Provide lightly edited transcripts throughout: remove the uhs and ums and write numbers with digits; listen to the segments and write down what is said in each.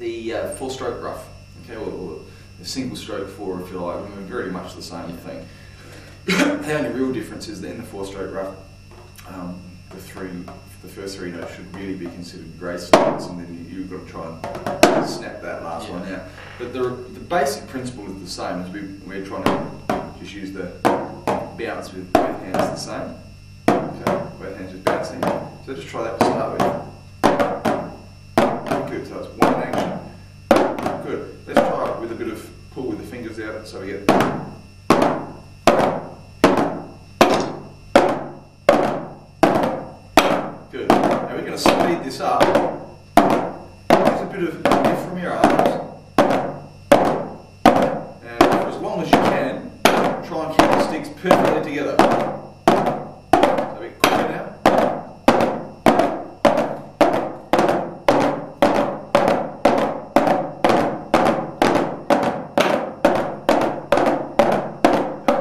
the four-stroke ruff, okay, or the single-stroke four, if you like. I mean, very much the same thing. The only real difference is that in the four-stroke ruff, the first three notes should really be considered grace notes, and then you've got to try and snap that last one out. But the basic principle is the same. As we're trying to just use the bounce with both hands the same. Okay, both hands just bouncing. So just try that to start with. Good. So it's one action. Good. Let's try it with a bit of pull with the fingers out, so we get. Good. Now we're going to speed this up. Use a bit of lift from your arms. And for as long as you can, try and keep the sticks perfectly together. So we quicker now.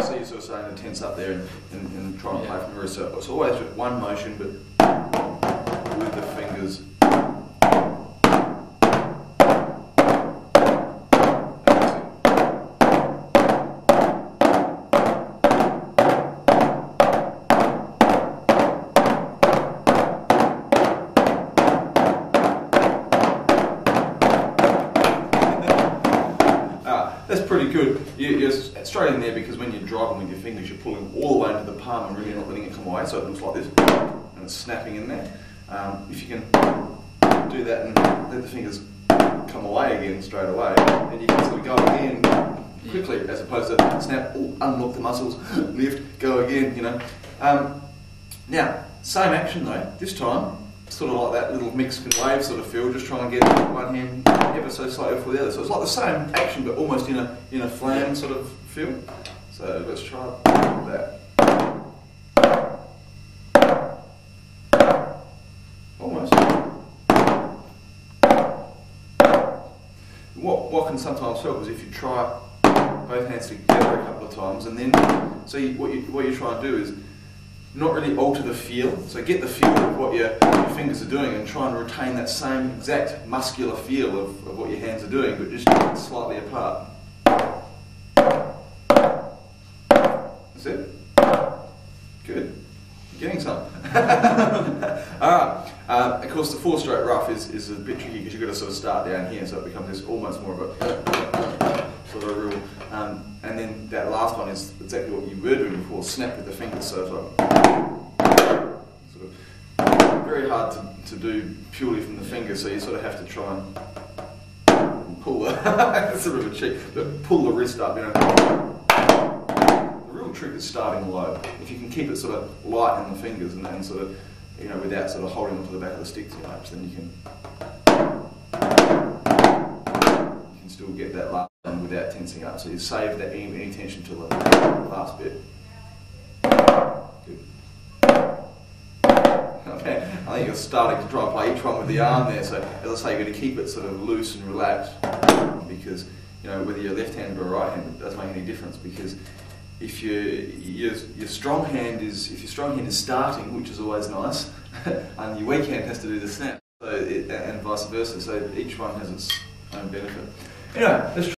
So you're sort of starting to tense up there and try and play from the wrist. So it's always just one motion, but with the fingers. That's pretty good. You're straight in there, because when you're driving with your fingers, you're pulling all the way into the palm and really not letting it come away, so it looks like this, and it's snapping in there. If you can do that and let the fingers come away again straight away, then you can sort of go again quickly, as opposed to snap, unlock the muscles, lift, go again, you know. Now, same action though, this time, sort of like that little mix and wave sort of feel, just try and get one hand ever so slightly before the other. So it's like the same action, but almost in a flam sort of feel. So let's try that. Almost. What can sometimes help is if you try both hands together a couple of times, and then what you try and do is not really alter the feel. So get the feel of what your fingers are doing, and try and retain that same exact muscular feel of what your hands are doing, but just slightly apart. That's it. Good. You're getting some. Alright. Of course, the four-stroke ruff is a bit tricky, because you've got to sort of start down here, so it becomes this almost more of a sort of rule. And then that last one is exactly what you were doing before, snap with the fingers. So it's like sort of very hard to do purely from the fingers, so you sort of have to try and pull the it's sort of a cheat, but pull the wrist up, you know. The real trick is starting low. If you can keep it sort of light in the fingers and sort of, you know, without sort of holding onto the back of the stick too much, then you can still get that last one without tensing up. So you save that any tension till the last bit. Good. Okay, I think you're starting to try and play each one with the arm there. So as I say, you've got to keep it sort of loose and relaxed, because, you know, whether you're left-handed or right-handed, it doesn't make any difference, because if your strong hand is starting, which is always nice, and your weak hand has to do the snap, so and vice versa. So each one has its own benefit. Anyway, let's